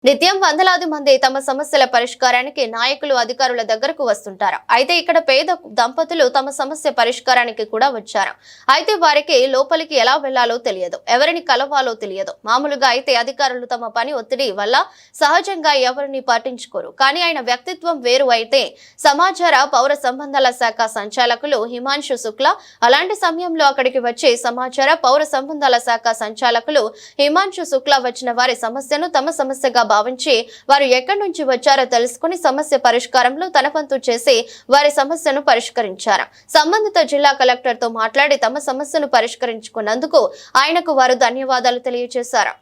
నిత్యం వందలాది మంది తమ సమస్యల పరిష్కారానికి నాయకులు అధికారుల దగ్గరకు వస్తుంటారు. అయితే ఇక్కడ పేద దంపతులు తమ సమస్య పరిష్కారానికి కూడా వచ్చారు. అయితే వారికి లోపలికి ఎలా వెళ్లాలో తెలియదు, ఎవరిని కలవాలో తెలియదు. మామూలుగా అయితే అధికారులు తమ పని ఒత్తిడి వల్ల సహజంగా ఎవరిని పట్టించుకోరు. కానీ ఆయన వ్యక్తిత్వం వేరు. అయితే సమాచార పౌర సంబంధాల శాఖ సంచాలకులు హిమాంశు శుక్లా అలాంటి సమయంలో అక్కడికి వచ్చి సమాచార పౌర సంబంధాల శాఖ సంచాలకులు హిమాంశు శుక్లా వచ్చిన వారి సమస్యను తమ సమస్యగా భావించి వారు ఎక్కడి నుంచి వచ్చారో తెలుసుకుని సమస్య పరిష్కారంలో తన వంతు చేసి వారి సమస్యను పరిష్కరించారు. సంబంధిత జిల్లా కలెక్టర్ తో మాట్లాడి తమ సమస్యను పరిష్కరించుకున్నందుకు ఆయనకు వారు ధన్యవాదాలు తెలియజేశారు.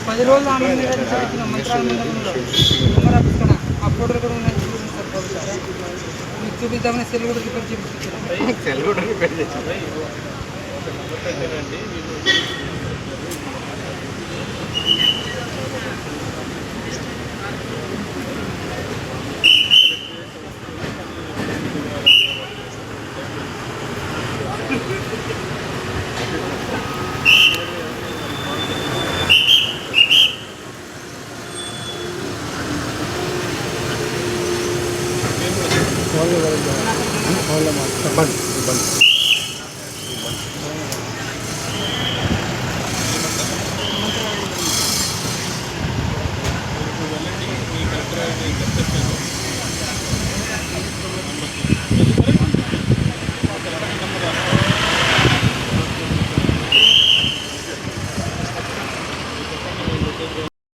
పది రోజులు అప్పుడు కూడా ఉన్నాయి. చూపిద్దామని సెల్ కూడా రిపేర్ చేయించారు.